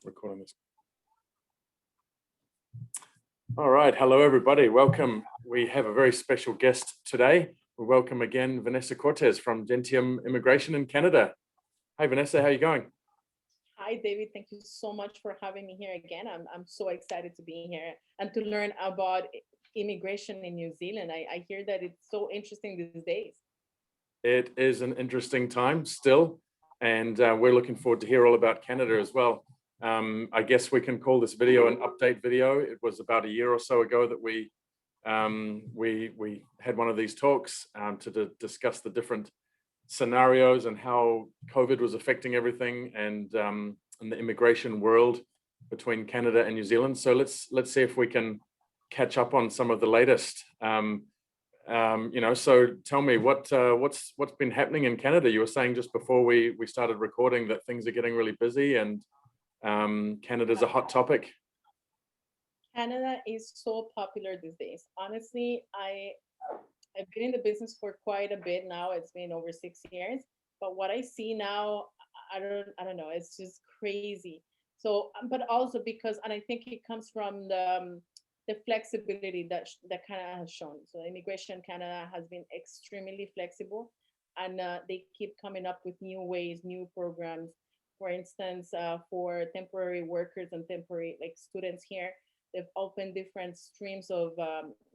recording this. All right, hello everybody, welcome. We have a very special guest today. We welcome again Vanessa Cortes from Gentium Immigration in Canada. Hi Vanessa, how are you going? Hi David, thank you so much for having me here again. I'm so excited to be here and to learn about immigration in New Zealand. I hear that it's so interesting these days. It is an interesting time still, and we're looking forward to hear all about Canada as well. I guess we can call this video an update video. It was about a year or so ago that we had one of these talks to discuss the different scenarios and how COVID was affecting everything and in the immigration world between Canada and New Zealand. So let's see if we can catch up on some of the latest. So tell me what's been happening in Canada. You were saying just before we started recording that things are getting really busy and Canada's a hot topic. Canada is so popular these days. Honestly, I've been in the business for quite a bit now. It's been over 6 years, but what I see now, I don't know. It's just crazy. So, but also because, and I think it comes from the flexibility that Canada has shown. So, Immigration Canada has been extremely flexible, and they keep coming up with new ways, new programs. For instance, for temporary workers and temporary students here, they've opened different streams of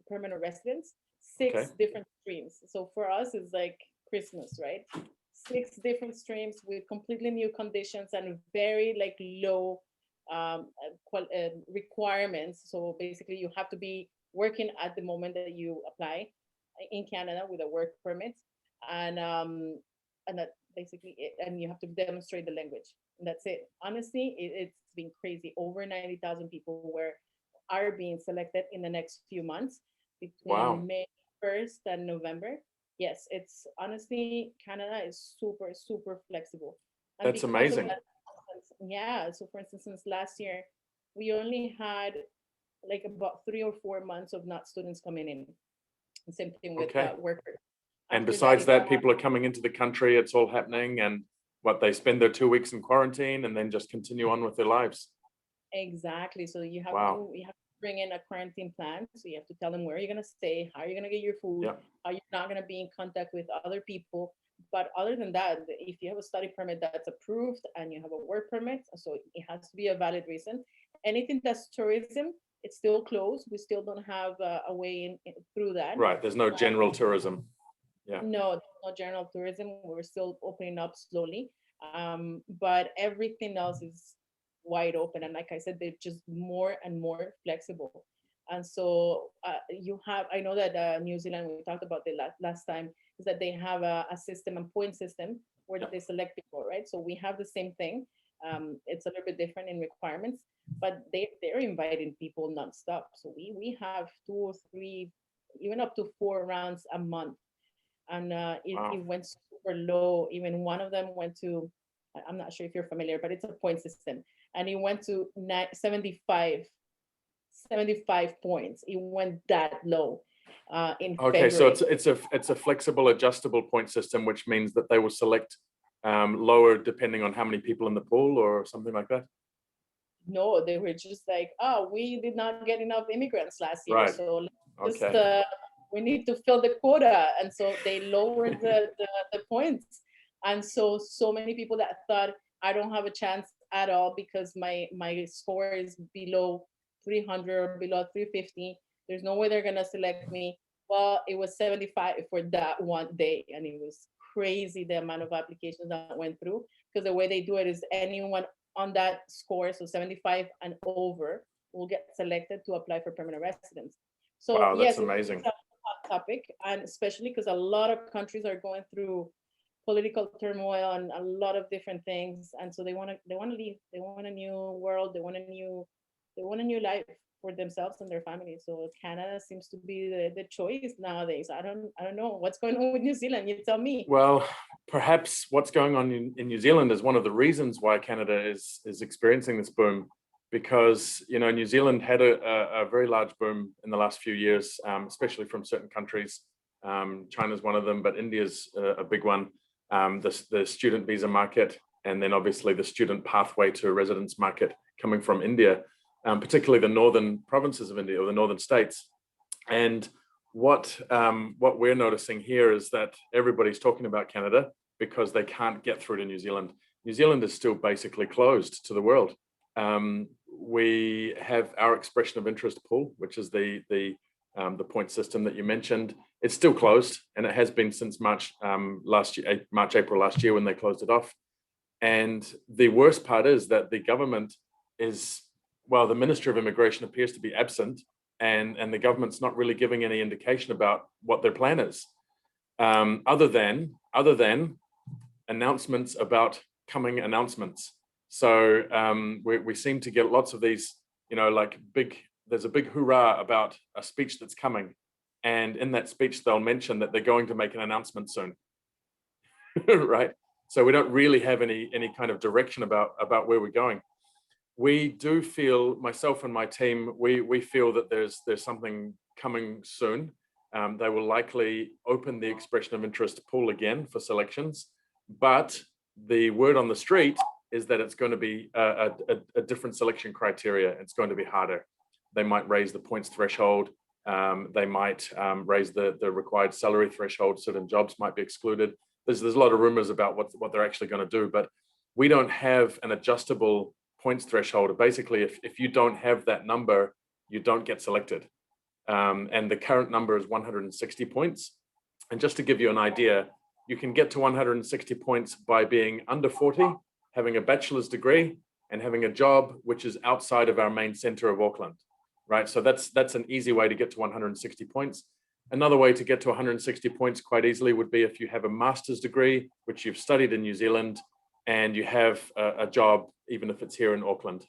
permanent residents, six different streams. So for us, it's like Christmas, right? 6 different streams with completely new conditions and very low requirements. So basically, you have to be working at the moment that you apply in Canada with a work permit, and that basically it, and you have to demonstrate the language, and that's it. Honestly, it's been crazy. Over 90,000 people are being selected in the next few months between May 1st and November. Yes, it's honestly, Canada is super flexible. And that's amazing. Yeah. So for instance, since last year, we only had about 3 or 4 months of not students coming in. Same thing with workers. And besides that, people are coming into the country, it's all happening, and they spend their 2 weeks in quarantine and then just continue on with their lives. Exactly. So you have to bring in a quarantine plan. So you have to tell them where you're going to stay, how you're going to get your food, how you're not going to be in contact with other people. But other than that, if you have a study permit that's approved and you have a work permit, so it has to be a valid reason. Anything that's tourism, it's still closed. We still don't have a way in through that. Right. There's no general tourism. Yeah. No general tourism. We're still opening up slowly. But everything else is wide open. And like I said, they're just more and more flexible. And so I know that New Zealand, we talked about it last time, is that they have a system, a point system where they select people, right? So we have the same thing. It's a little bit different in requirements, but they're inviting people nonstop. So we have 2 or 3, even up to 4 rounds a month. And it went super low. Even one of them went to, I'm not sure if you're familiar, but it's a point system. And it went to 75 points. It went that low in February. So it's a flexible, adjustable point system, which means that they will select lower depending on how many people in the pool or something like that. No, they were just like, oh, we did not get enough immigrants last year, right. So we need to fill the quota, and so they lowered the points. And so many people that thought I don't have a chance at all because my score is below 300 or below 350. There's no way they're gonna select me. Well, it was 75 for that one day, and it was crazy the amount of applications that went through, because the way they do it is anyone on that score, so 75 and over, will get selected to apply for permanent residence. So wow, that's yes, amazing. It's a hot topic, and especially because a lot of countries are going through political turmoil and a lot of different things, and so they want to leave. They want a new world. They want a new life for themselves and their families. So Canada seems to be the choice nowadays. I don't know what's going on with New Zealand. You tell me. Well, perhaps what's going on in New Zealand is one of the reasons why Canada is experiencing this boom, because New Zealand had a very large boom in the last few years, especially from certain countries. China's one of them, but India's a big one. The student visa market and then obviously the student pathway to residence market coming from India, particularly the northern provinces of India or the northern states. And what we're noticing here is that everybody's talking about Canada because they can't get through to New Zealand. New Zealand is still basically closed to the world. We have our expression of interest pool, which is the point system that you mentioned. It's still closed, and it has been since March April last year when they closed it off. And the worst part is that the government is, well, the Minister of Immigration appears to be absent, and the government's not really giving any indication about what their plan is, other than announcements about coming announcements. So we seem to get lots of these, like there's a big hurrah about a speech that's coming. And in that speech, they'll mention that they're going to make an announcement soon, right? So we don't really have any kind of direction about where we're going. We do feel, myself and my team, we feel that there's something coming soon. They will likely open the expression of interest pool again for selections, but the word on the street is that it's going to be a different selection criteria. It's going to be harder. They might raise the points threshold. They might raise the required salary threshold. Certain jobs might be excluded. There's a lot of rumors about what they're actually going to do, but we don't have an adjustable points threshold. Basically, if you don't have that number, you don't get selected. And the current number is 160 points. And just to give you an idea, you can get to 160 points by being under 40, having a bachelor's degree, and having a job which is outside of our main center of Auckland, right? So that's an easy way to get to 160 points. Another way to get to 160 points quite easily would be if you have a master's degree, which you've studied in New Zealand, and you have a job, even if it's here in Auckland.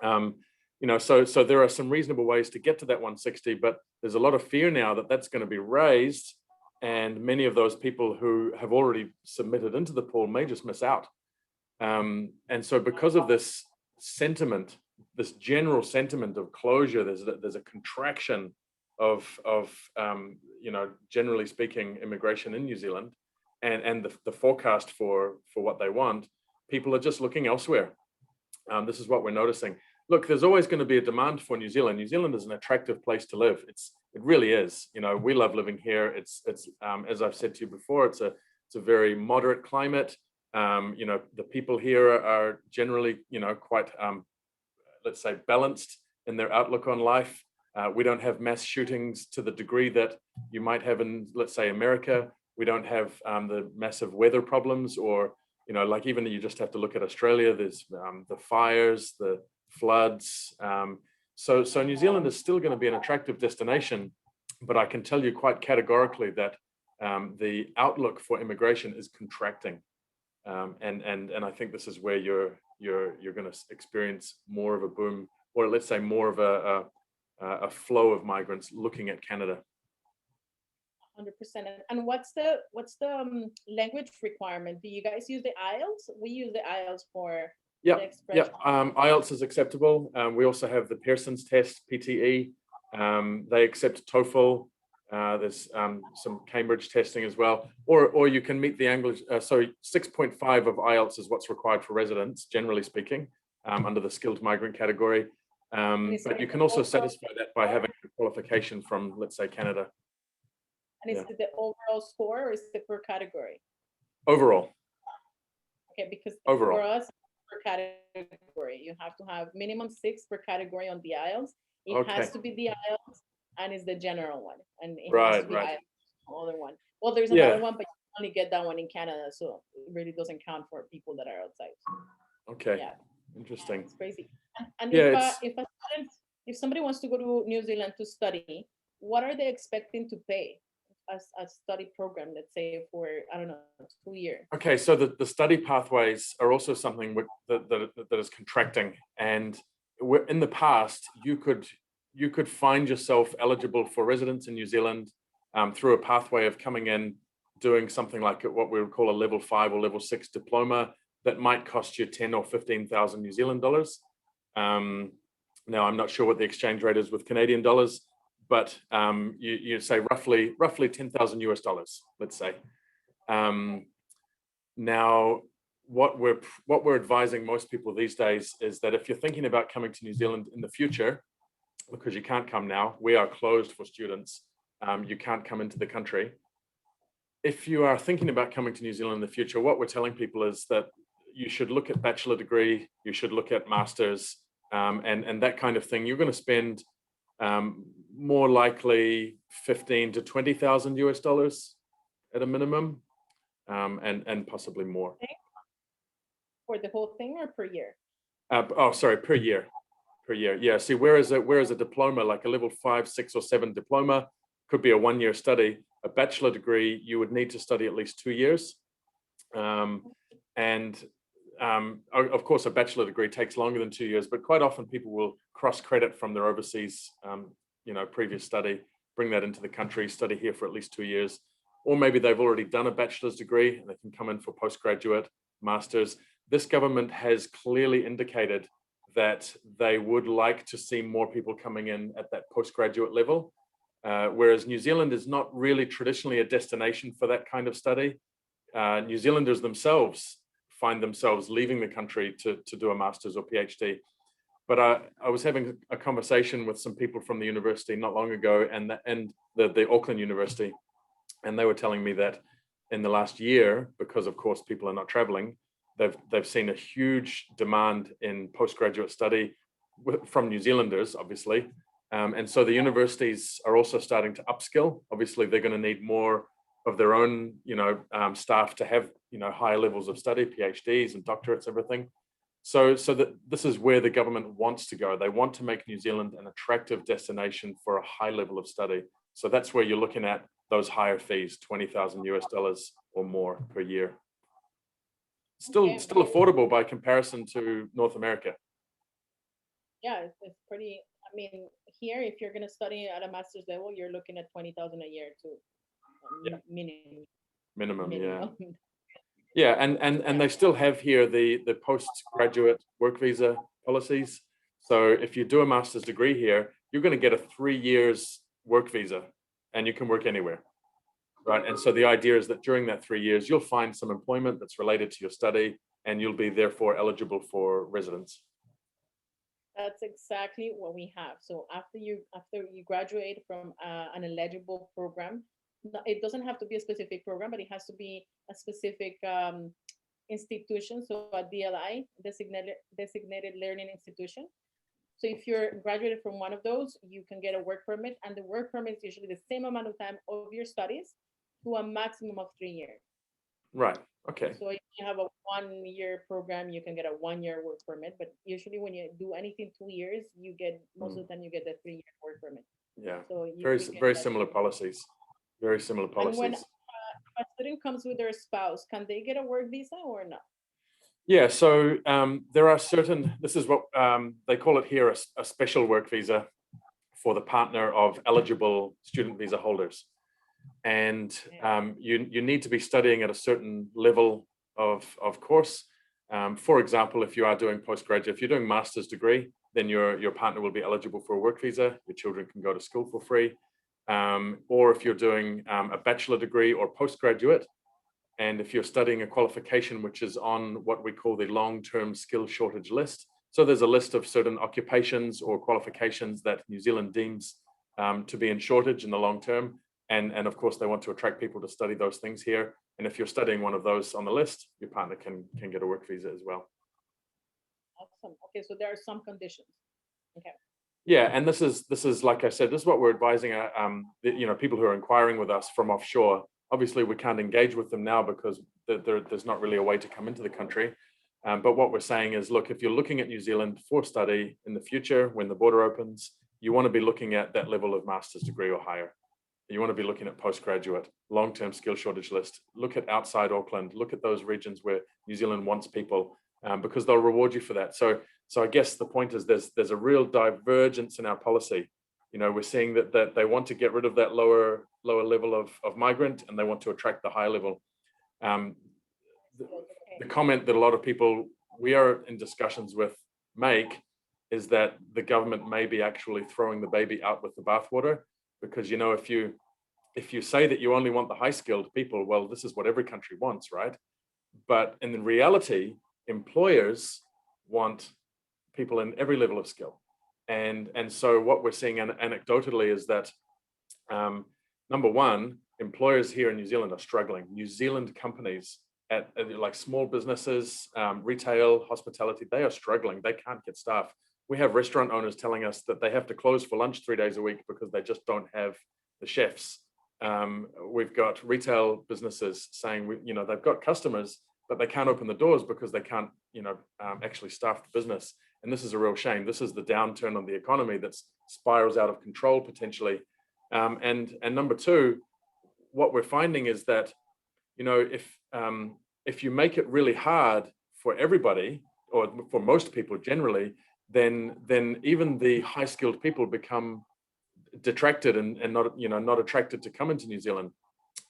So there are some reasonable ways to get to that 160, but there's a lot of fear now that that's going to be raised, and many of those people who have already submitted into the pool may just miss out. And so because of this sentiment, this general sentiment of closure, there's a contraction of generally speaking, immigration in New Zealand, and the forecast for what they want, people are just looking elsewhere. This is what we're noticing. Look, there's always going to be a demand for New Zealand. New Zealand is an attractive place to live. It really is. We love living here. It's as I've said to you before, it's a very moderate climate. The people here are generally, quite, let's say, balanced in their outlook on life. We don't have mass shootings to the degree that you might have in, let's say, America. We don't have the massive weather problems, or, like even you just have to look at Australia. There's the fires, the floods. So New Zealand is still going to be an attractive destination, but I can tell you quite categorically that the outlook for immigration is contracting. And I think this is where you're going to experience more of a boom, or let's say more of a flow of migrants looking at Canada. 100%. And what's the language requirement? Do you guys use the IELTS? We use the IELTS for the expression. IELTS is acceptable. We also have the Pearson's test, PTE. They accept TOEFL. There's some Cambridge testing as well, or you can meet the English. 6.5 of IELTS is what's required for residents, generally speaking, under the skilled migrant category. But you can also satisfy that by having a qualification from, let's say, Canada. And is it the overall score, or is it per category? Overall. Okay, because overall, for us, per category, you have to have minimum 6 per category on the IELTS. It has to be the IELTS, and it's the general one, and it has to be IELTS, other one. Well, there's another one, but you only get that one in Canada, so it really doesn't count for people that are outside. Okay. Yeah. Interesting. It's crazy. And if somebody wants to go to New Zealand to study, what are they expecting to pay as a study program, let's say for, I don't know, 2 years? Okay, so the study pathways are also something that is contracting. And in the past, you could find yourself eligible for residence in New Zealand through a pathway of coming in, doing something like what we would call a level 5 or level 6 diploma that might cost you 10 or 15,000 New Zealand dollars. Now, I'm not sure what the exchange rate is with Canadian dollars, but you say roughly 10,000 US dollars, let's say. Now, what we're advising most people these days is that if you're thinking about coming to New Zealand in the future, because you can't come now, we are closed for students. You can't come into the country. If you are thinking about coming to New Zealand in the future, what we're telling people is that you should look at bachelor degree, you should look at masters, and that kind of thing. You're going to spend more likely 15 to 20,000 US dollars at a minimum, and possibly more. For the whole thing or per year? Sorry, per year. Per year, yeah. See, whereas a diploma, like a level 5, 6, or 7 diploma, could be a 1-year study. A bachelor degree, you would need to study at least 2 years. Of course, a bachelor degree takes longer than 2 years, but quite often people will cross credit from their overseas, previous study, bring that into the country, study here for at least 2 years, or maybe they've already done a bachelor's degree and they can come in for postgraduate, masters. This government has clearly indicated that they would like to see more people coming in at that postgraduate level, whereas New Zealand is not really traditionally a destination for that kind of study. New Zealanders themselves find themselves leaving the country to do a master's or PhD. But I was having a conversation with some people from the university not long ago, and the Auckland University, and they were telling me that in the last year, because of course people are not traveling, they've seen a huge demand in postgraduate study from New Zealanders, obviously. And so the universities are also starting to upskill. Obviously, they're going to need more of their own, staff to have, higher levels of study, PhDs and doctorates, everything. So that this is where the government wants to go. They want to make New Zealand an attractive destination for a high level of study. So that's where you're looking at those higher fees, 20,000 US dollars or more per year. Still affordable by comparison to North America. Yeah, it's pretty. I mean, here, if you're going to study at a master's level, you're looking at 20,000 a year to minimum. Yeah. Yeah, and they still have here the postgraduate work visa policies. So if you do a master's degree here, you're going to get a 3 years work visa, and you can work anywhere. Right. And so the idea is that during that 3 years, you'll find some employment that's related to your study, and you'll be therefore eligible for residence. That's exactly what we have. So after you graduate from an eligible program, it doesn't have to be a specific program, but it has to be a specific institution. So a DLI, designated learning institution. So if you're graduated from one of those, you can get a work permit, and the work permit is usually the same amount of time of your studies to a maximum of 3 years. Right. Okay. So if you have a 1-year program, you can get a 1-year work permit. But usually when you do anything 2 years, you get most of the time you get the 3-year work permit. Yeah. So very similar policies. Very similar policies. And when a student comes with their spouse, can they get a work visa or not? Yeah, so there are certain, this is what they call it here, a special work visa for the partner of eligible student visa holders. And you need to be studying at a certain level of course. For example, if you are doing postgraduate, if you're doing master's degree, then your partner will be eligible for a work visa. Your children can go to school for free. Or if you're doing a bachelor degree or postgraduate, and if you're studying a qualification which is on what we call the long-term skill shortage list. So there's a list of certain occupations or qualifications that New Zealand deems to be in shortage in the long term. And of course, they want to attract people to study those things here. And if you're studying one of those on the list, your partner can get a work visa as well. Awesome. Okay, so there are some conditions. Okay. Yeah, and this is like I said, this is what we're advising people who are inquiring with us from offshore. Obviously, we can't engage with them now because there's not really a way to come into the country. But what we're saying is, look, if you're looking at New Zealand for study in the future, when the border opens, you want to be looking at that level of master's degree or higher. You want to be looking at postgraduate, long-term skill shortage list. Look at outside Auckland. Look at those regions where New Zealand wants people, because they'll reward you for that. So I guess the point is there's a real divergence in our policy. We're seeing that they want to get rid of that lower level of migrant, and they want to attract the high level. The comment that a lot of people we are in discussions with make is that the government may be actually throwing the baby out with the bathwater, because if you say that you only want the high skilled people, well, this is what every country wants, right? But in reality, employers want people in every level of skill. And so what we're seeing anecdotally is that number one, employers here in New Zealand are struggling. New Zealand companies at like small businesses, retail, hospitality, they are struggling. They can't get staff. We have restaurant owners telling us that they have to close for lunch 3 days a week because they just don't have the chefs. We've got retail businesses saying, they've got customers, but they can't open the doors because they can't, actually staff the business. And this is a real shame. This is the downturn on the economy that spirals out of control potentially. And number two, what we're finding is that, if you make it really hard for everybody, or for most people generally, then even the high skilled people become detracted and not attracted to come into New Zealand.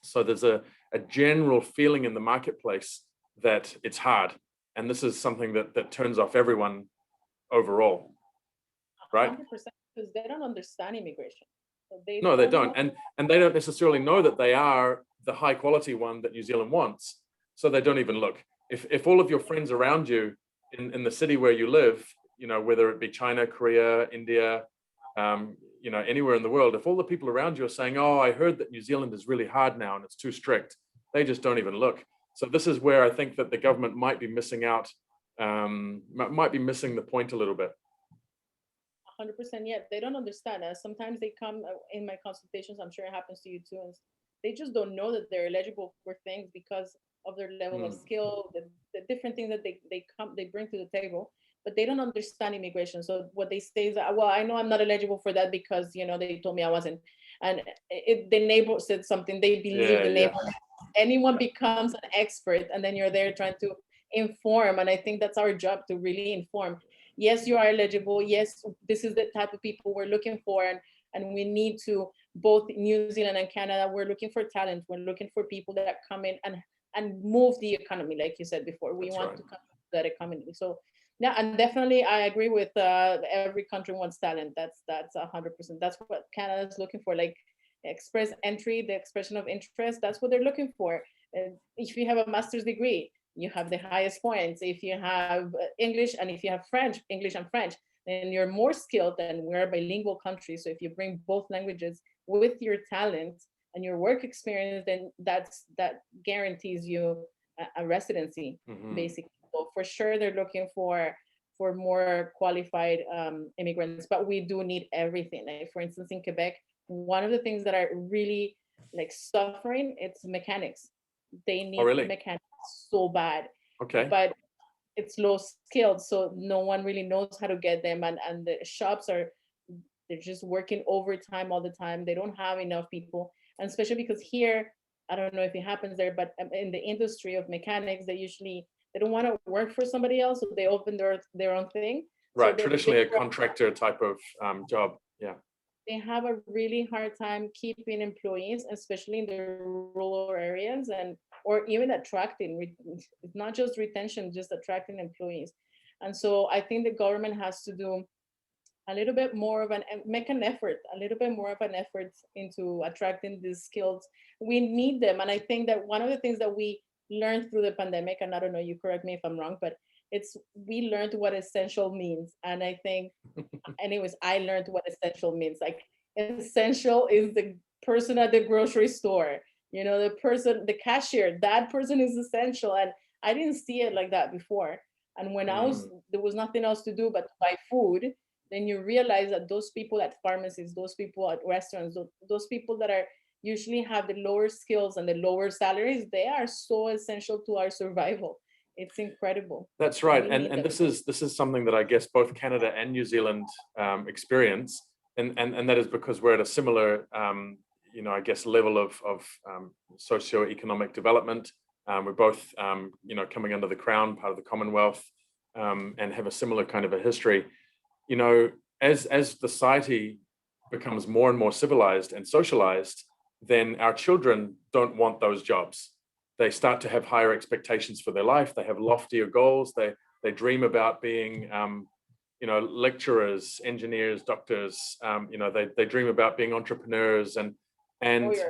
So there's a general feeling in the marketplace that it's hard, and this is something that turns off everyone overall, right? 100%, because they don't understand immigration. So No, they don't, and they don't necessarily know that they are the high quality one that New Zealand wants, so they don't even look. If all of your friends around you in the city where you live, whether it be China, Korea, India, anywhere in the world, if all the people around you are saying, oh, I heard that New Zealand is really hard now and it's too strict, they just don't even look. So this is where I think that the government might be missing out, might be missing the point a little bit. 100%. Yeah, they don't understand. Sometimes they come in my consultations, I'm sure it happens to you too, and they just don't know that they're eligible for things because of their level of skill, the different things that they bring to the table, but they don't understand immigration. So what they say is that, well, I know I'm not eligible for that because they told me I wasn't, and the neighbor said something, they believe the neighbor. Anyone becomes an expert, and then you're there trying to inform, and I think that's our job, to really inform. Yes, you are eligible. Yes, this is the type of people we're looking for, and we need to, both New Zealand and Canada, we're looking for talent. We're looking for people that come in and move the economy, like you said before. We want to come to that economy. So yeah, and definitely I agree with every country wants talent. That's 100%. That's what Canada is looking for. Like express entry, the expression of interest. That's what they're looking for. If you have a master's degree, you have the highest points. If you have English, and if you have English and French, then you're more skilled, and we're a bilingual country. So if you bring both languages with your talent and your work experience, then that guarantees you a residency, basically. So for sure, they're looking for more qualified immigrants, but we do need everything. Like for instance, in Quebec, one of the things that are really like suffering, it's mechanics. They need mechanics so bad. Okay. But it's low skilled, so no one really knows how to get them, and the shops they're just working overtime all the time. They don't have enough people, and especially because here, I don't know if it happens there, but in the industry of mechanics, they don't want to work for somebody else, so they open their own thing. Right, so traditionally a contractor type of job. Yeah. They have a really hard time keeping employees, especially in the rural areas, or even attracting. It's not just retention, just attracting employees. And so I think the government has to do a little bit more of make an effort, a little bit more of an effort into attracting these skills. We need them. And I think that one of the things that we learned through the pandemic, and I don't know, you correct me if I'm wrong, but we learned what essential means. And I think, anyways, I learned what essential means. Like essential is the person at the grocery store, the cashier, that person is essential. And I didn't see it like that before. And when there was nothing else to do but to buy food, then you realize that those people at pharmacies, those people at restaurants, those people that are usually have the lower skills and the lower salaries, they are so essential to our survival. It's incredible. That's right. And this is something that I guess both Canada and New Zealand experience. And that is because we're at a similar, I guess, level of socioeconomic development. We're both, coming under the Crown, part of the Commonwealth, and have a similar kind of a history. As society becomes more and more civilized and socialized, then our children don't want those jobs. They start to have higher expectations for their life. They have loftier goals. They dream about being, lecturers, engineers, doctors. They dream about being entrepreneurs and lawyers.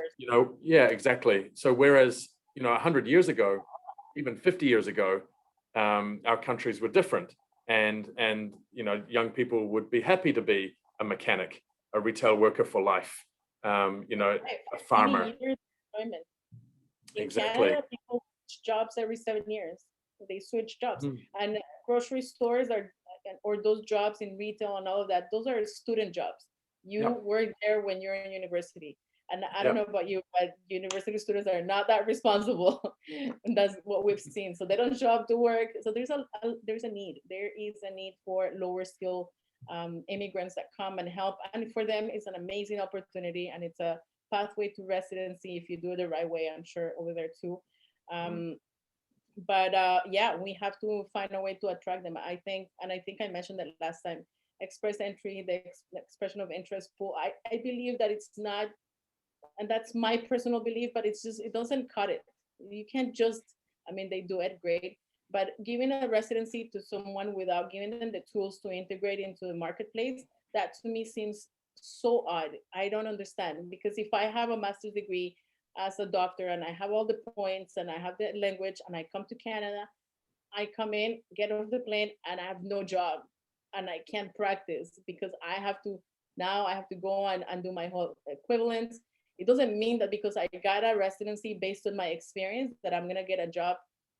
yeah, exactly. So whereas 100 years ago, even 50 years ago, our countries were different, and you know, young people would be happy to be a mechanic, a retail worker for life, you know, a farmer. 20 years employment. In Exactly. Canada, people switch jobs every 7 years. They switch jobs, Mm. and grocery stores are, or those jobs in retail and all of that. Those are student jobs. You Yep. work there when you're in university. And I don't Yep. know about you, but university students are not that responsible, and that's what we've seen. So they don't show up to work. So there's a need. There is a need for lower skill immigrants that come and help, and for them, it's an amazing opportunity, and it's a pathway to residency if you do it the right way. I'm sure over there too. Mm. But yeah, we have to find a way to attract them. I think, and I think I mentioned that last time. Express entry, the expression of interest pool. I believe that it's not, and that's my personal belief, but it's just, it doesn't cut it. You can't just, I mean, they do it great, but giving a residency to someone without giving them the tools to integrate into the marketplace, that to me seems so odd. I don't understand, because if I have a master's degree as a doctor and I have all the points and I have the language and I come to Canada, I come in, get off the plane, and I have no job and I can't practice because I have to, now I have to go and do my whole equivalence. It doesn't mean that because I got a residency based on my experience that I'm gonna get a job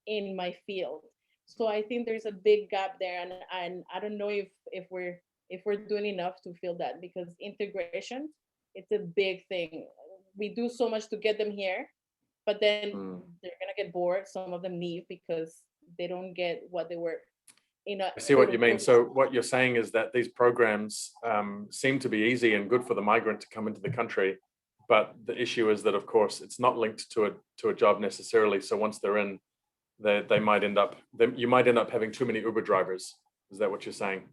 in my field. So I think there's a big gap there, and I don't know if we're doing enough to fill that, because integration, it's a big thing. We do so much to get them here, but then Mm. they're gonna get bored. Some of them leave because they don't get what they were in a I see quote what you mean. unquote. So what you're saying is that these programs seem to be easy and good for the migrant to come into the country, but the issue is that, of course, it's not linked to a job necessarily. So once they're in, they might end up, you might end up having too many Uber drivers. Is that what you're saying?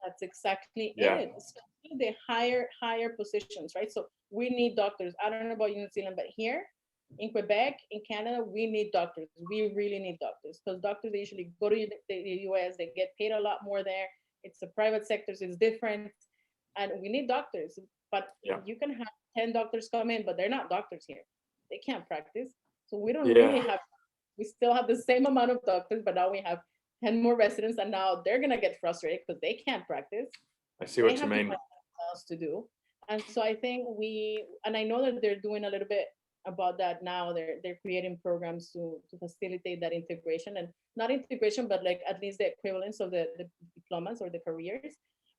That's exactly Yeah. it. Especially the higher positions, right? So we need doctors. I don't know about New Zealand, but here in Quebec, in Canada, we need doctors. We really need doctors, because doctors, they usually go to the US, they get paid a lot more there. It's the private sectors, it's different, and we need doctors. But Yeah. you can have 10 doctors come in, but they're not doctors here. They can't practice. So we don't really Yeah. have, we still have the same amount of doctors, but now we have 10 more residents, and now they're gonna get frustrated because they can't practice. I see They what you have to mean. find something else to do. And so I think and I know that they're doing a little bit about that now. They're creating programs to facilitate that integration, and not integration, but like at least the equivalence of the diplomas or the careers.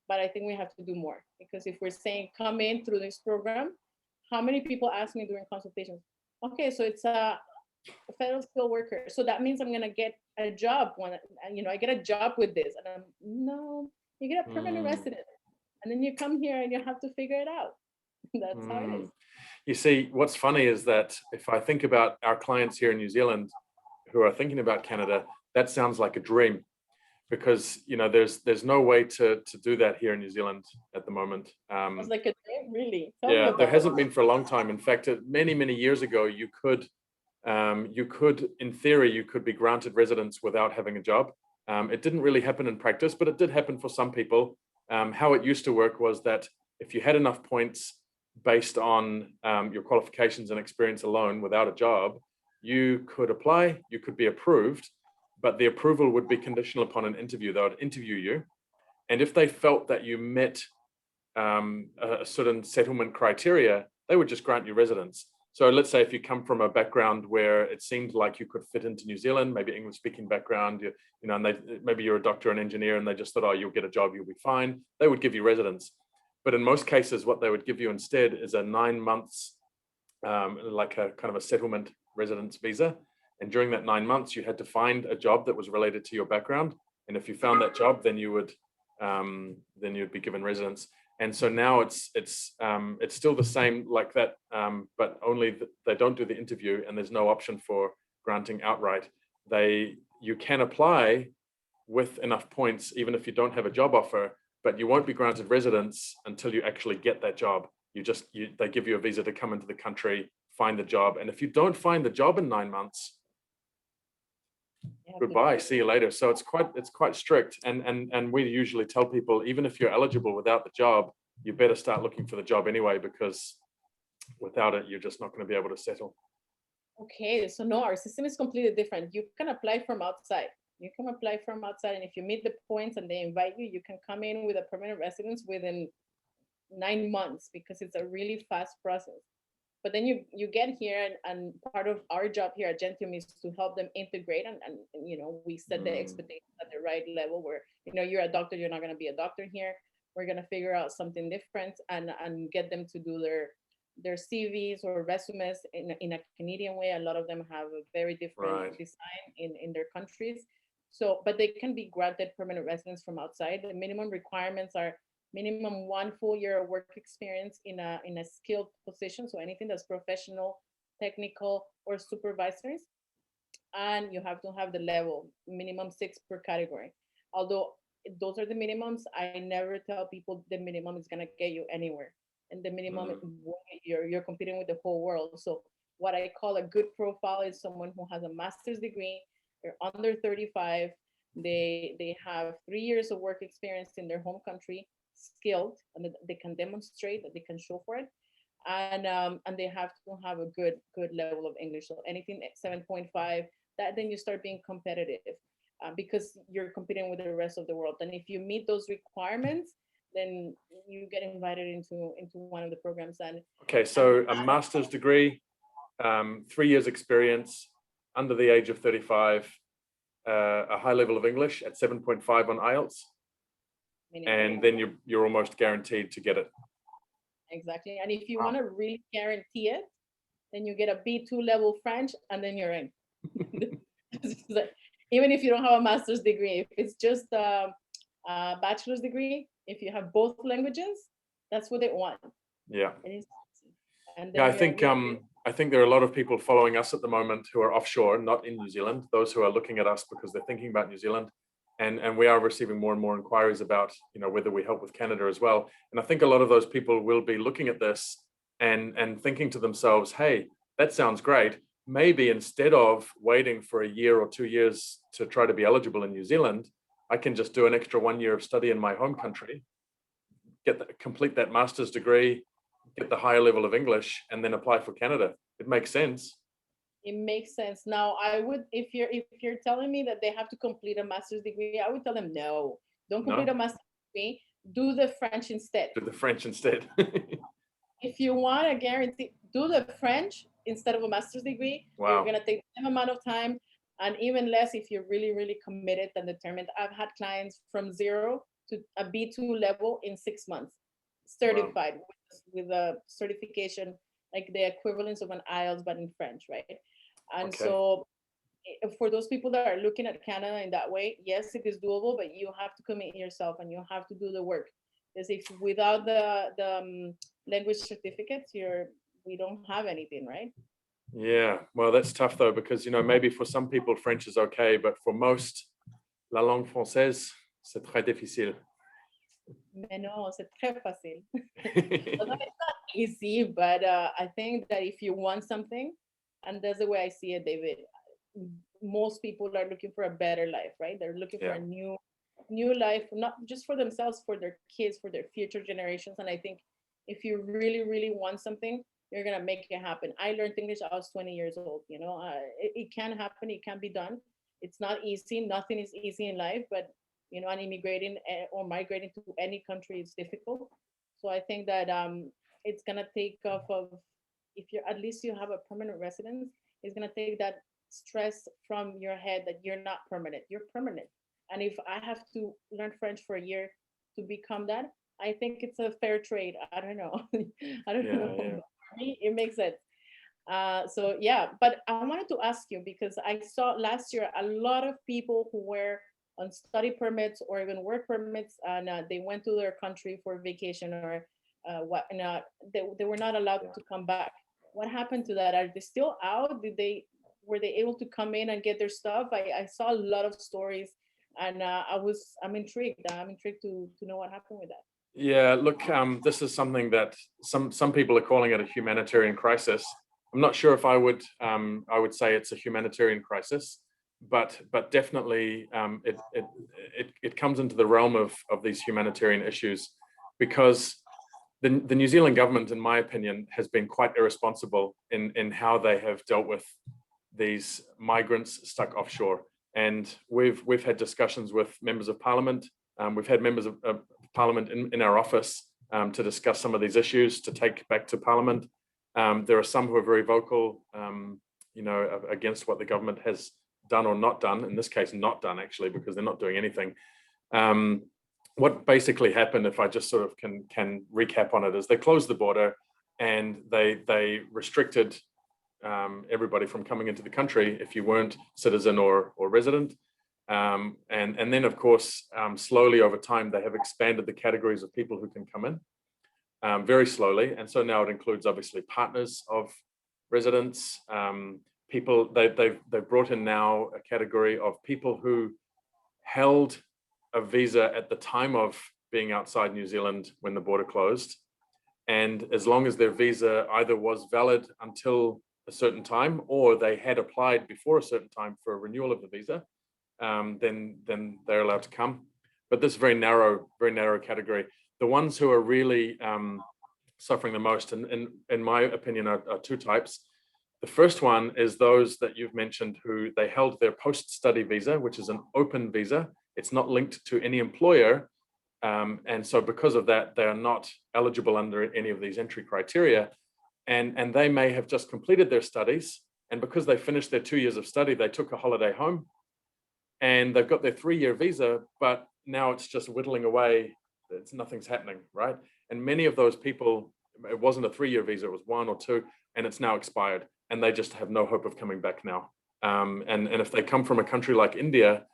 But I think we have to do more, because if we're saying come in through this program, how many people ask me during consultations, okay, so it's a federal skilled worker, so that means I'm gonna get a job when, I get a job with this, and I'm, no, you get a permanent Mm. resident, and then you come here and you have to figure it out. That's how it is. You see, what's funny is that if I think about our clients here in New Zealand who are thinking about Canada, that sounds like a dream, because there's no way to do that here in New Zealand at the moment. I was like, a dream, really? Tell me Yeah, there about it. hasn't been for a long time. In fact, many years ago, you could, in theory, you could be granted residence without having a job. It didn't really happen in practice, but it did happen for some people. How it used to work was that if you had enough points based on your qualifications and experience alone without a job, you could apply, you could be approved, but the approval would be conditional upon an interview. They would interview you. And if they felt that you met a certain settlement criteria, they would just grant you residence. So let's say if you come from a background where it seemed like you could fit into New Zealand, maybe English speaking background, and maybe you're a doctor and engineer, and they just thought, oh, you'll get a job, you'll be fine, they would give you residence. But in most cases, what they would give you instead is a 9 months, like a kind of a settlement residence visa. And during that 9 months, you had to find a job that was related to your background. And if you found that job, then you'd be given residence. And so now it's still the same like that, but only they don't do the interview, and there's no option for granting outright. You can apply with enough points, even if you don't have a job offer, but you won't be granted residence until you actually get that job. They give you a visa to come into the country, find the job, and if you don't find the job in 9 months, goodbye, see you later. So it's quite strict, and we usually tell people, even if you're eligible without the job, you better start looking for the job anyway, because without it, you're just not going to be able to settle. Okay, so no, our system is completely different. You can apply from outside. You can apply from outside, and if you meet the points and they invite you, you can come in with a permanent residence within 9 months because it's a really fast process. But then you get here, and part of our job here at Gentium is to help them integrate, and we set the Mm, expectations at the right level where you're a doctor, you're not going to be a doctor here. We're going to figure out something different and get them to do their CVs or resumes in a Canadian way. A lot of them have a very different right. design in their countries. So, but they can be granted permanent residence from outside. The minimum requirements are minimum 1 full year of work experience in a skilled position. So anything that's professional, technical, or supervisories, and you have to have the level minimum 6 per category. Although those are the minimums, I never tell people the minimum is gonna get you anywhere, and the minimum Mm, you're competing with the whole world. So what I call a good profile is someone who has a master's degree, they're under 35, they have 3 years of work experience in their home country, skilled, and that they can demonstrate that they can show for it, and they have to have a good level of English. So anything at 7.5, that then you start being competitive, because you're competing with the rest of the world. And if you meet those requirements, then you get invited into one of the programs. okay, And so a master's degree, 3 years experience, under the age of 35, a high level of English at 7.5 on IELTS, minimum, and then you're almost guaranteed to get it. exactly. And if you Wow. want to really guarantee it, then you get a B2 level French, and then you're in. Even if you don't have a master's degree, if it's just a bachelor's degree, if you have both languages, that's what they want. Yeah. And Yeah, then you're I think there are a lot of people following us at the moment who are offshore, not in New Zealand, those who are looking at us because they're thinking about New Zealand. And we are receiving more and more inquiries about, whether we help with Canada as well. And I think a lot of those people will be looking at this and thinking to themselves, hey, that sounds great. Maybe instead of waiting for a year or 2 years to try to be eligible in New Zealand, I can just do an extra 1 year of study in my home country, complete that master's degree, get the higher level of English, and then apply for Canada. It makes sense. It makes sense. Now, I would, if you're telling me that they have to complete a master's degree, I would tell them no, don't complete a No, master's degree. Do the French instead. do the French instead. If you want a guarantee, do the French instead of a master's degree. You're Wow. gonna take the same amount of time, and even less if you're really, really committed and determined. I've had clients from zero to a B2 level in 6 months, Wow. certified with a certification like the equivalence of an IELTS but in French, right? And Okay. so for those people that are looking at Canada in that way, yes, it is doable, but you have to commit yourself and you have to do the work. Because if without the language certificates, we don't have anything, right? Yeah. Well, that's tough though, because, maybe for some people French is okay, but for most, la langue française, c'est très difficile. Mais non, c'est très facile. Although it's not easy, but I think that if you want something, and that's the way I see it, David, most people are looking for a better life, right? They're looking for Yeah. a new life, not just for themselves, for their kids, for their future generations. And I think if you really, really want something, you're gonna make it happen. I learned English. I was 20 years old. It can happen. It can be done. It's not easy. Nothing is easy in life, but and immigrating or migrating to any country is difficult. So I think that it's gonna take off of, if you're, at least you have a permanent residence, it's gonna take that stress from your head that you're not permanent. You're permanent. And if I have to learn French for a year to become that, I think it's a fair trade. I don't know. I don't Yeah. know. Yeah. But for me, it makes sense. So yeah, but I wanted to ask you because I saw last year a lot of people who were on study permits or even work permits, and they went to their country for vacation or whatnot. They were not allowed Yeah. to come back. What happened to that? Are they still out? Were they able to come in and get their stuff? I saw a lot of stories, and I'm intrigued. I'm intrigued to know what happened with that. Yeah, look, this is something that some people are calling it a humanitarian crisis. I'm not sure if I would say it's a humanitarian crisis, but definitely it comes into the realm of these humanitarian issues because the New Zealand government, in my opinion, has been quite irresponsible in how they have dealt with these migrants stuck offshore. And we've had discussions with members of parliament. We've had members of parliament in our office to discuss some of these issues to take back to parliament. There are some who are very vocal, against what the government has done or not done. In this case, not done, actually, because they're not doing anything. What basically happened, if I just sort of can recap on it, is they closed the border and they restricted everybody from coming into the country if you weren't citizen or resident. And then, of course, slowly over time, they have expanded the categories of people who can come in very slowly. And so now it includes, obviously, partners of residents, people. They've brought in now a category of people who held a visa at the time of being outside New Zealand when the border closed. And as long as their visa either was valid until a certain time or they had applied before a certain time for a renewal of the visa, then they're allowed to come. But this very narrow category, the ones who are really suffering the most, in my opinion, are two types. The first one is those that you've mentioned who they held their post-study visa, which is an open visa. It's not linked to any employer. And so because of that, they are not eligible under any of these entry criteria. And they may have just completed their studies. And because they finished their 2 years of study, they took a holiday home and they've got their 3-year visa, but now it's just whittling away. Nothing's happening, right? And many of those people, it wasn't a 3-year visa, it was 1 or 2, and it's now expired. And they just have no hope of coming back now. And if they come from a country like India,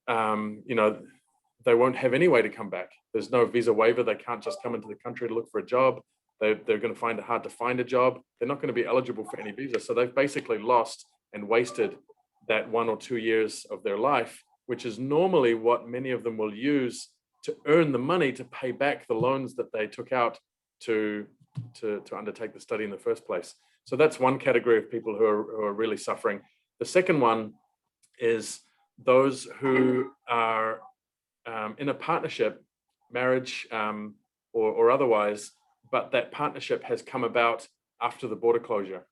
they won't have any way to come back. There's no visa waiver. They can't just come into the country to look for a job. They're going to find it hard to find a job. They're not going to be eligible for any visa. So they've basically lost and wasted that 1 or 2 years of their life, which is normally what many of them will use to earn the money to pay back the loans that they took out to undertake the study in the first place. So that's one category of people who are really suffering. The second one is those who are in a partnership, marriage or otherwise, but that partnership has come about after the border closure,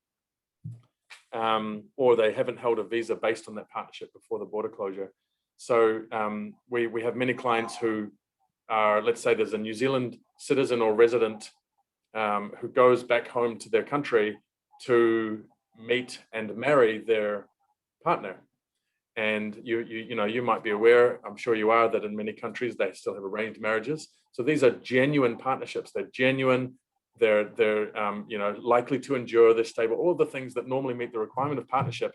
or they haven't held a visa based on that partnership before the border closure. So we have many clients who are, let's say there's a New Zealand citizen or resident who goes back home to their country to meet and marry their partner. And you might be aware, I'm sure you are, that in many countries they still have arranged marriages. So these are genuine partnerships. They're genuine. They're likely to endure. They're stable. All the things that normally meet the requirement of partnership.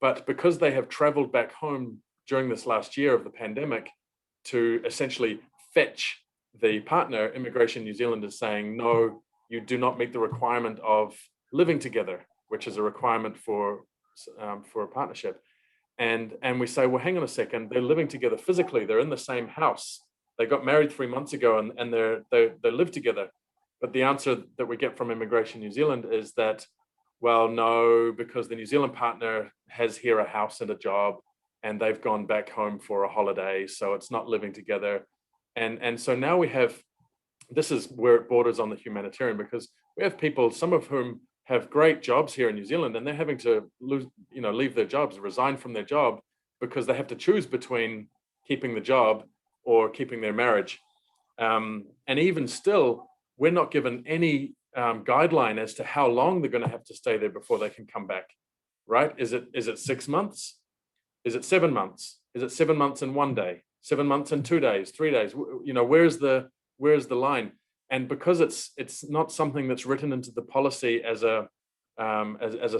But because they have traveled back home during this last year of the pandemic to essentially fetch the partner, Immigration New Zealand is saying, no, you do not meet the requirement of living together, which is a requirement for a partnership. And we say, well, hang on a second, they're living together physically, they're in the same house. They got married 3 months ago and they live together. But the answer that we get from Immigration New Zealand is that, well, no, because the New Zealand partner has here a house and a job and they've gone back home for a holiday, so it's not living together. And so now we have, this is where it borders on the humanitarian, because we have people, some of whom have great jobs here in New Zealand, and they're having to leave their jobs, resign from their job, because they have to choose between keeping the job or keeping their marriage. And even still, we're not given any guideline as to how long they're going to have to stay there before they can come back, right? Is it 6 months? Is it 7 months? Is it 7 months and 1 day? 7 months and 2 days, 3 days? Where's the line? And because it's not something that's written into the policy as a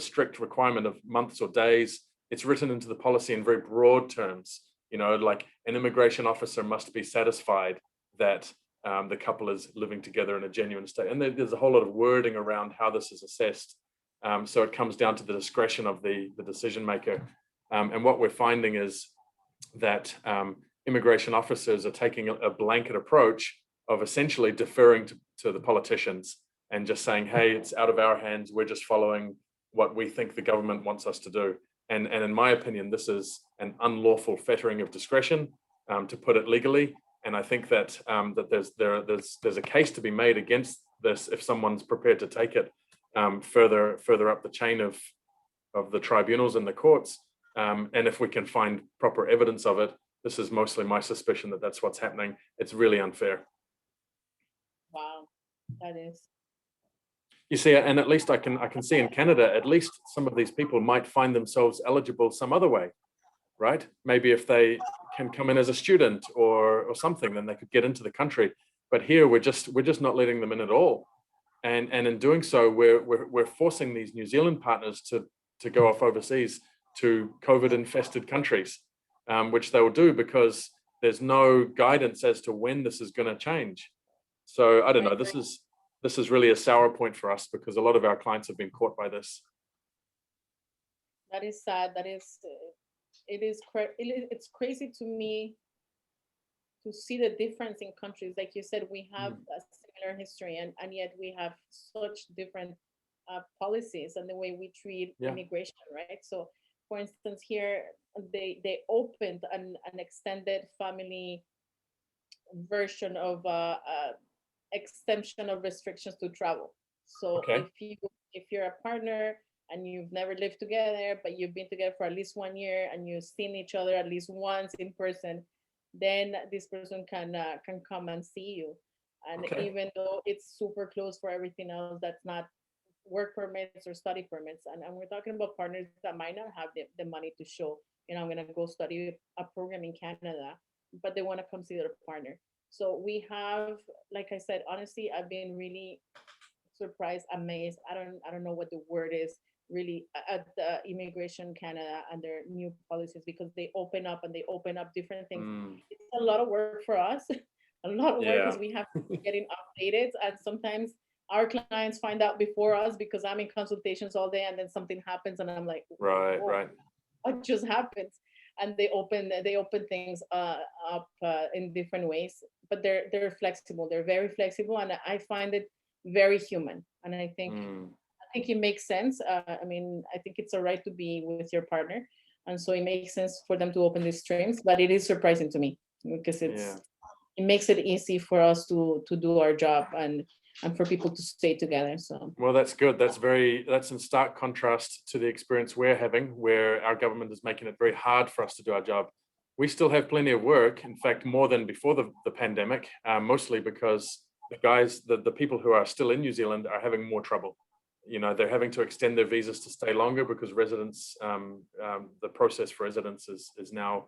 strict requirement of months or days, it's written into the policy in very broad terms. Like an immigration officer must be satisfied that the couple is living together in a genuine state. And there's a whole lot of wording around how this is assessed. So it comes down to the discretion of the decision maker. And what we're finding is that immigration officers are taking a blanket approach of essentially deferring to the politicians and just saying, hey, it's out of our hands. We're just following what we think the government wants us to do. And in my opinion, this is an unlawful fettering of discretion, to put it legally. And I think that there's a case to be made against this if someone's prepared to take it further up the chain of the tribunals and the courts. And if we can find proper evidence of it, this is mostly my suspicion that that's what's happening. It's really unfair. Wow, that is. You see, and at least I can see in Canada, at least some of these people might find themselves eligible some other way, right? Maybe if they can come in as a student or something, then they could get into the country. But here we're just not letting them in at all. And in doing so, we're forcing these New Zealand partners to go off overseas to COVID-infested countries, which they will do because there's no guidance as to when this is going to change. So I don't know. This is really a sour point for us because a lot of our clients have been caught by this. That is sad. That is, it's crazy to me to see the difference in countries. Like you said, we have a similar history, and yet we have such different policies and the way we treat immigration, right? So, for instance, here they opened an extended family version of exemption of restrictions to travel. So if you're a partner and you've never lived together, but you've been together for at least 1 year and you've seen each other at least once in person, then this person can come and see you. And even though it's super close for everything else, that's not work permits or study permits. And we're talking about partners that might not have the money to show, I'm going to go study a program in Canada, but they want to come see their partner. So we have, like I said, honestly, I've been really surprised, amazed. I don't know what the word is really at the Immigration Canada and their new policies, because they open up different things. It's a lot of work for us, a lot of work because we have to be getting updated, and sometimes our clients find out before us because I'm in consultations all day and then something happens and I'm like, right, what just happened? And they open things up in different ways, but they're flexible. They're very flexible, and I find it very human. And I think it makes sense. I mean, I think it's all right to be with your partner, and so it makes sense for them to open these streams. But it is surprising to me because it makes it easy for us to do our job and for people to stay together. So well, that's good. That's in stark contrast to the experience we're having, where our government is making it very hard for us to do our job. We still have plenty of work, in fact, more than before the pandemic, mostly because the people who are still in New Zealand are having more trouble. They're having to extend their visas to stay longer because residents, the process for residents is now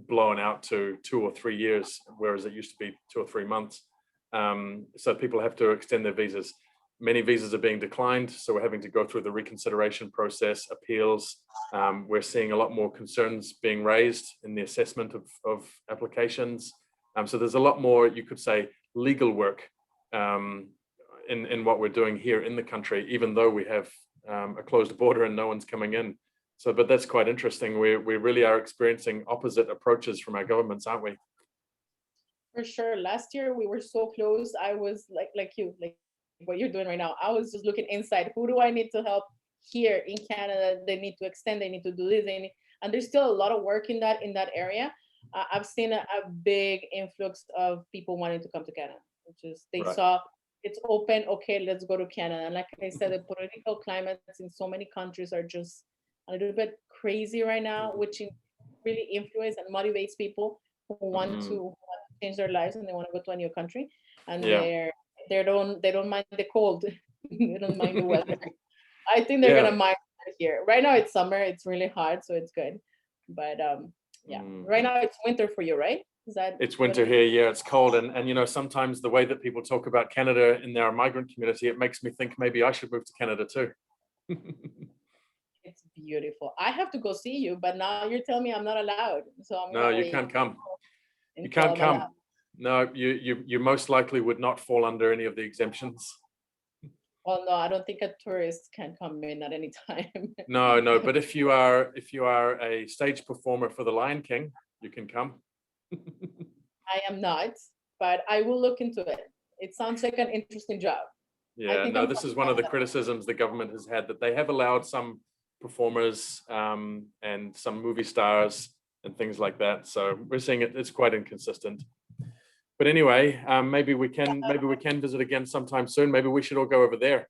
blown out to 2 or 3 years, whereas it used to be 2 or 3 months. So people have to extend their visas. Many visas are being declined, so we're having to go through the reconsideration process, appeals. We're seeing a lot more concerns being raised in the assessment of applications. So there's a lot more, you could say, legal work in what we're doing here in the country, even though we have a closed border and no one's coming in. So, but that's quite interesting. We really are experiencing opposite approaches from our governments, aren't we? For sure. Last year we were so close. I was like you, like what you're doing right now. I was just looking inside. Who do I need to help here in Canada? They need to extend. They need to do this. And there's still a lot of work in that area. I've seen a big influx of people wanting to come to Canada, which is they saw it's open. Okay, let's go to Canada. And like I said, the political climates in so many countries are just a little bit crazy right now, which really influences and motivates people who want to change their lives and they want to go to a new country, and they don't mind the cold. They don't mind the weather. I think they're gonna mind here. Right now it's summer, it's really hot, so it's good. But right now it's winter for you, right? It's winter here, yeah, it's cold. And sometimes the way that people talk about Canada in their migrant community, it makes me think maybe I should move to Canada too. It's beautiful. I have to go see you, but now you're telling me I'm not allowed. So I'm no, you can't come. You can't come. No, you most likely would not fall under any of the exemptions. Well, no, I don't think a tourist can come in at any time. No, but if you are a stage performer for the Lion King, you can come. I am not, but I will look into it. It sounds like an interesting job. Yeah, no, this is one of the criticisms the government has had, that they have allowed some performers and some movie stars and things like that. So we're seeing it's quite inconsistent. But anyway, maybe we can visit again sometime soon. Maybe we should all go over there.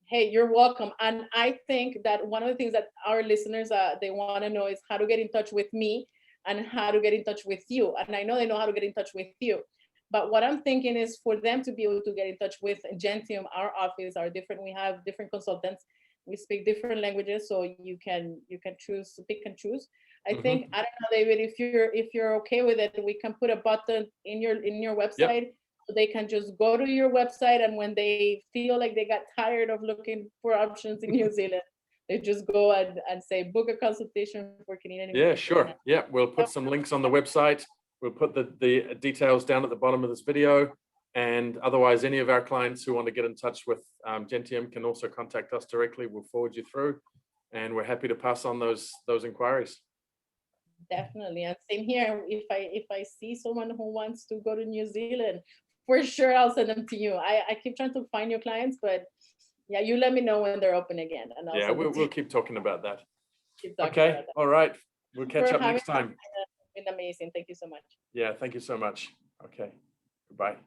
Hey, you're welcome. And I think that one of the things that our listeners they want to know is how to get in touch with me and how to get in touch with you. And I know they know how to get in touch with you. But what I'm thinking is for them to be able to get in touch with Gentium, our office are different. We have different consultants. We speak different languages, so you can choose, pick and choose. I think, I don't know, David, if you're okay with it, we can put a button in your website. Yep. So they can just go to your website, and when they feel like they got tired of looking for options in New Zealand, they just go and say book a consultation for Canadian. Yeah, sure. Yeah, we'll put some links on the website. We'll put the details down at the bottom of this video. And otherwise, any of our clients who want to get in touch with Gentium can also contact us directly. We'll forward you through, and we're happy to pass on those inquiries. Definitely, and same here. If I see someone who wants to go to New Zealand, for sure I'll send them to you. I keep trying to find your clients, but yeah, you let me know when they're open again, and yeah, we'll keep talking about that. Okay, about that. All right, we'll catch up next time. It's been amazing. Thank you so much. Yeah, thank you so much. Okay, goodbye.